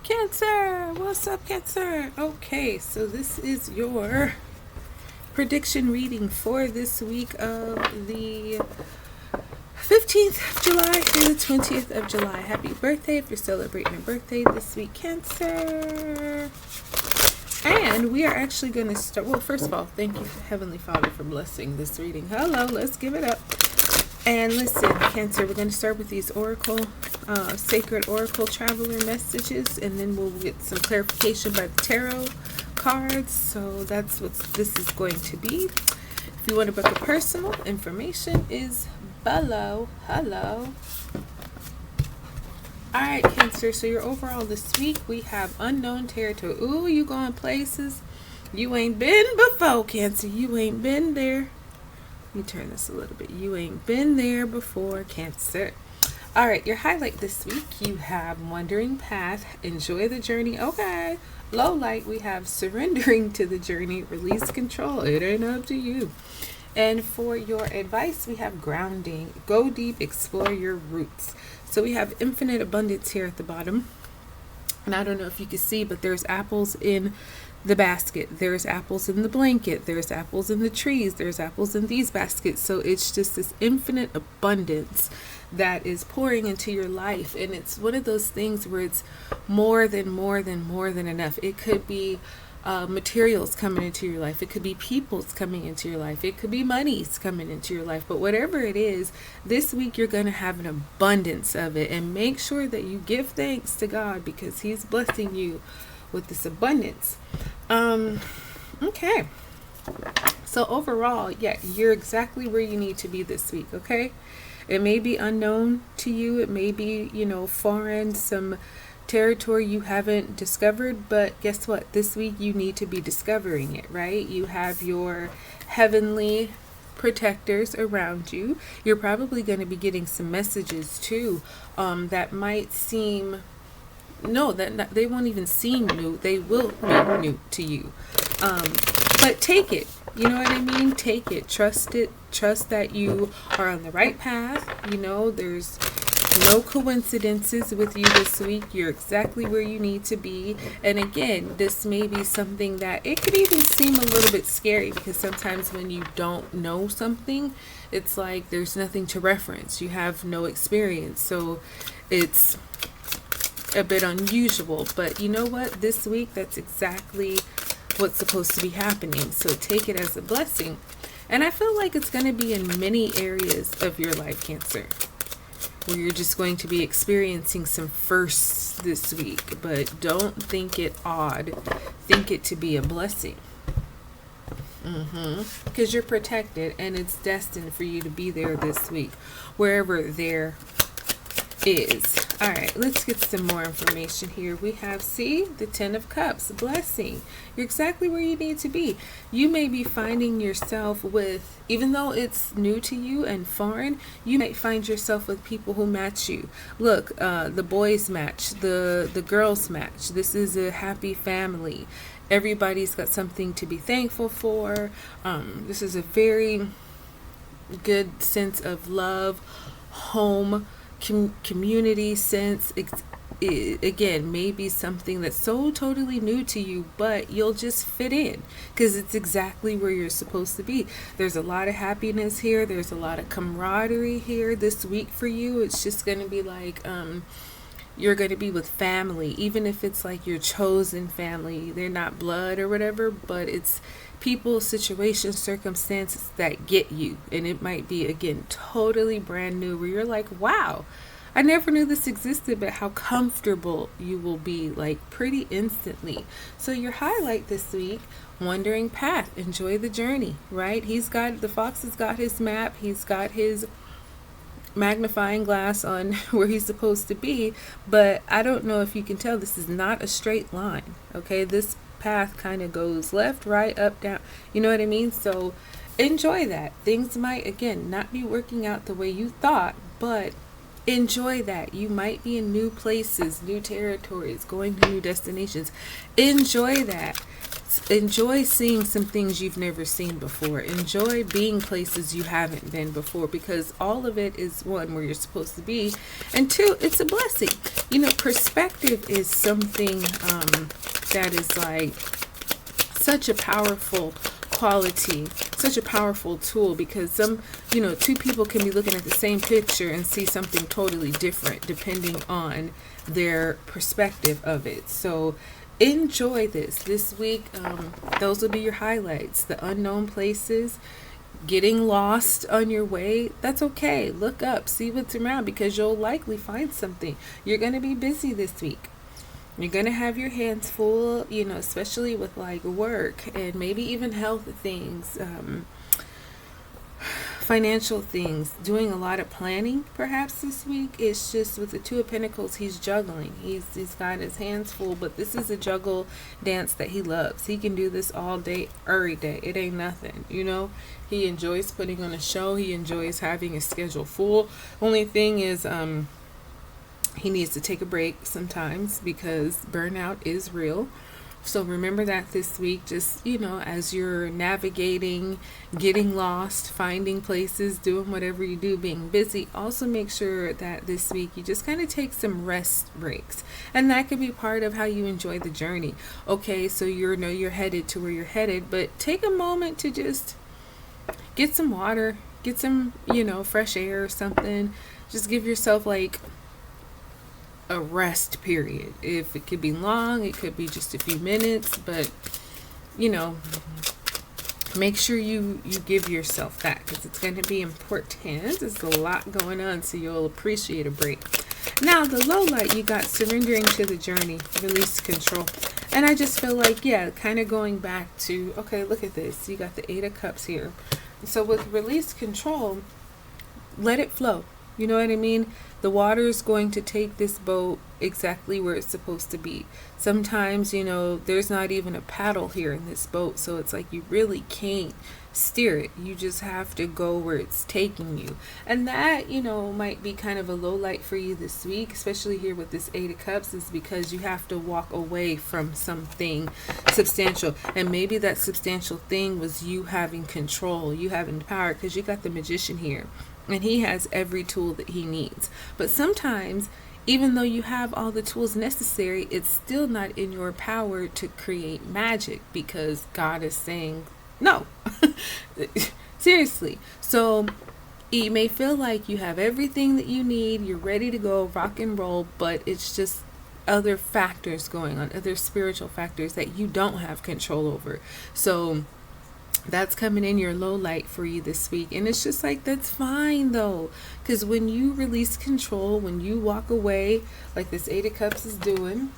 Cancer, what's up, Cancer? Okay, so this is your prediction reading for this week of the 15th of July through the 20th of July. Happy birthday if you're celebrating a birthday this week, Cancer. And we are actually going to start. Well, first of all, thank you, Heavenly Father, for blessing this reading. Hello, let's give it up. And listen, Cancer, we're going to start with these sacred oracle traveler messages, and then we'll get some clarification by the tarot cards. So that's what this is going to be. If you want to book a personal, information is below. Hello. Alright, Cancer, so your overall this week, we have unknown territory. Ooh, you going places you ain't been before, Cancer. You ain't been there. Let me turn this a little bit. You ain't been there before, Cancer. Alright, your highlight this week, you have wandering path, enjoy the journey. Okay. Low light, we have surrendering to the journey, release control. It ain't up to you. And for your advice, we have grounding, go deep, explore your roots. So we have infinite abundance here at the bottom. And I don't know if you can see, but there's apples in the basket. There's apples in the blanket. There's apples in the trees. There's apples in these baskets. So it's just this infinite abundance that is pouring into your life. And it's one of those things where it's more than enough. It could be materials coming into your life. It could be people's coming into your life. It could be money's coming into your life. But whatever it is, this week you're going to have an abundance of it. And make sure that you give thanks to God because He's blessing you with this abundance. Okay. So overall, yeah, you're exactly where you need to be this week, okay? It may be unknown to you. It may be, foreign, some territory you haven't discovered, but guess what? This week you need to be discovering it, right? You have your heavenly protectors around you. You're probably going to be getting some messages too that might seem that they won't even seem new. They will be new to you, but take it. You know what I mean? Take it. Trust it. Trust that you are on the right path. There's no coincidences with you this week. You're exactly where you need to be. And again, this may be something that it could even seem a little bit scary because sometimes when you don't know something, it's like there's nothing to reference. You have no experience. So it's a bit unusual. But you know what? This week, that's exactly what's supposed to be happening. So take it as a blessing. And I feel like it's going to be in many areas of your life, Cancer, where you're just going to be experiencing some firsts this week. But don't think it odd. Think it to be a blessing. Because you're protected and it's destined for you to be there this week, wherever there is. All right, let's get some more information here. We have, the 10 of Cups, blessing. You're exactly where you need to be. You may be finding yourself with, even though it's new to you and foreign, you might find yourself with people who match you. Look, the boys match, the girls match. This is a happy family. Everybody's got something to be thankful for. This is a very good sense of love, home, community sense. Again, maybe something that's so totally new to you, but you'll just fit in because it's exactly where you're supposed to be. There's a lot of happiness here. There's a lot of camaraderie here this week for you. It's just going to be like you're going to be with family, even if it's like your chosen family. They're not blood or whatever, but it's people, situations, circumstances that get you. And it might be, again, totally brand new where you're like, wow, I never knew this existed, but how comfortable you will be, like pretty instantly. So your highlight this week, wandering path, enjoy the journey, right? The fox has got his map. He's got his magnifying glass on where he's supposed to be, but I don't know if you can tell, this is not a straight line. Okay, this path kind of goes left, right, up, down. You know what I mean? So enjoy that. Things might, again, not be working out the way you thought, but enjoy that. You might be in new places, new territories, going to new destinations. Enjoy that. Enjoy seeing some things you've never seen before. Enjoy being places you haven't been before, because all of it is, one, where you're supposed to be, and two, it's a blessing. Perspective is something that is like such a powerful quality, such a powerful tool, because two people can be looking at the same picture and see something totally different depending on their perspective of it. So enjoy this week. Those will be your highlights: the unknown places, getting lost on your way. That's okay. Look up, see what's around, because you'll likely find something. You're going to be busy this week. You're going to have your hands full, especially with like work and maybe even health things, financial things, doing a lot of planning perhaps this week. It's just with the Two of Pentacles, he's juggling. He's got his hands full, but this is a juggle dance that he loves. He can do this all day, every day. It ain't nothing, He enjoys putting on a show. He enjoys having his schedule full. Only thing is, he needs to take a break sometimes, because burnout is real. So remember that this week, just, as you're navigating, getting lost, finding places, doing whatever you do, being busy, also make sure that this week you just kind of take some rest breaks. And that could be part of how you enjoy the journey. Okay, so you're headed to where you're headed, but take a moment to just get some water, get some, fresh air or something. Just give yourself like a rest period. If it could be long, it could be just a few minutes, but make sure you give yourself that, because it's going to be important. There's a lot going on, so you'll appreciate a break. Now the low light, you got surrendering to the journey, release control. And I just feel like, kind of going back to, okay, look at this, you got the Eight of Cups here. So with release control, let it flow. You know what I mean? The water is going to take this boat exactly where it's supposed to be. Sometimes, there's not even a paddle here in this boat, so it's like you really can't steer it. You just have to go where it's taking you. And that, might be kind of a low light for you this week, especially here with this Eight of Cups, is because you have to walk away from something substantial. And maybe that substantial thing was you having control, you having power, because you got the Magician here. And he has every tool that he needs. But sometimes, even though you have all the tools necessary, it's still not in your power to create magic, because God is saying no. Seriously. So you may feel like you have everything that you need, you're ready to go rock and roll, but it's just other factors going on, other spiritual factors that you don't have control over. So that's coming in your low light for you this week. And it's just like, that's fine though, because when you release control, when you walk away, like this Eight of Cups is doing,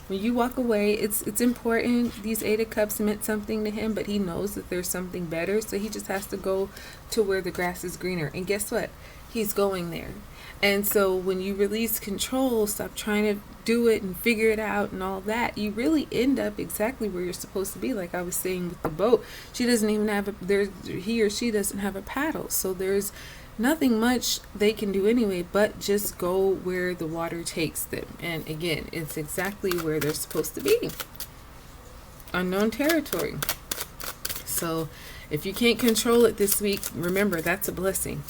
when you walk away, it's important. These Eight of Cups meant something to him, but he knows that there's something better, so he just has to go to where the grass is greener. And guess what? He's going there. And so when you release control, stop trying to do it and figure it out and all that, you really end up exactly where you're supposed to be. Like I was saying with the boat, she doesn't even have he or she doesn't have a paddle, so there's nothing much they can do anyway but just go where the water takes them. And again, it's exactly where they're supposed to be. Unknown territory. So if you can't control it this week, remember, that's a blessing.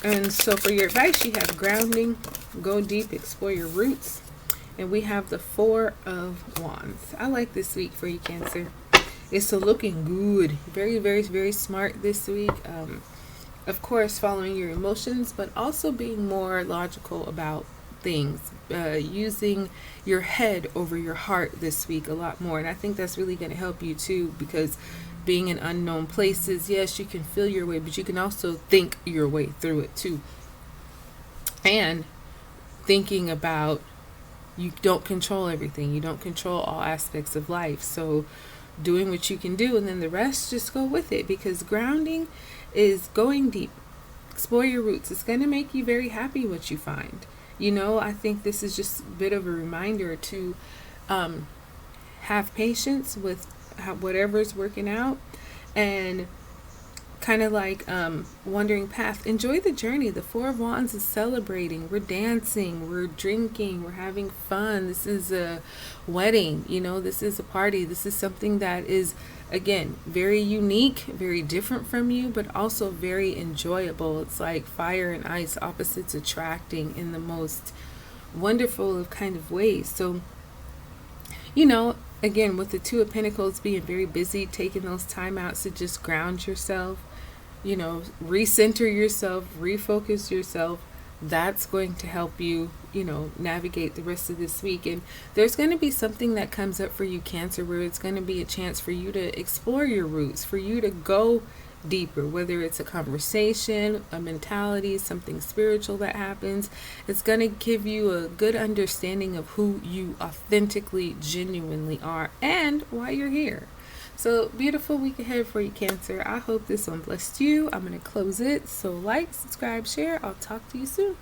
And so for your advice, you have grounding, go deep, explore your roots. And we have the Four of Wands. I like this week for you, Cancer. It's so looking good. Very, very, very smart this week. Of course, following your emotions, but also being more logical about things. Using your head over your heart this week a lot more. And I think that's really going to help you too, because being in unknown places, yes, you can feel your way, but you can also think your way through it too. And thinking about, you don't control everything. You don't control all aspects of life. So doing what you can do, and then the rest, just go with it, because grounding is going deep. Explore your roots. It's going to make you very happy what you find. I think this is just a bit of a reminder to have patience with whatever's working out, and kind of like wandering path. Enjoy the journey. The Four of Wands is celebrating. We're dancing, we're drinking, we're having fun. This is a wedding, you know, this is a party. This is something that is, again, very unique, very different from you, but also very enjoyable. It's like fire and ice, opposites attracting in the most wonderful of kind of ways. So, you know, again, with the Two of Pentacles, being very busy, taking those time outs to just ground yourself, you know, recenter yourself, refocus yourself. That's going to help you, you know, navigate the rest of this week. And there's going to be something that comes up for you, Cancer, where it's going to be a chance for you to explore your roots, for you to go deeper, whether it's a conversation, a mentality, something spiritual that happens. It's going to give you a good understanding of who you authentically, genuinely are and why you're here. So, beautiful week ahead for you, Cancer. I hope this one blessed you. I'm going to close it. So, like, subscribe, share. I'll talk to you soon.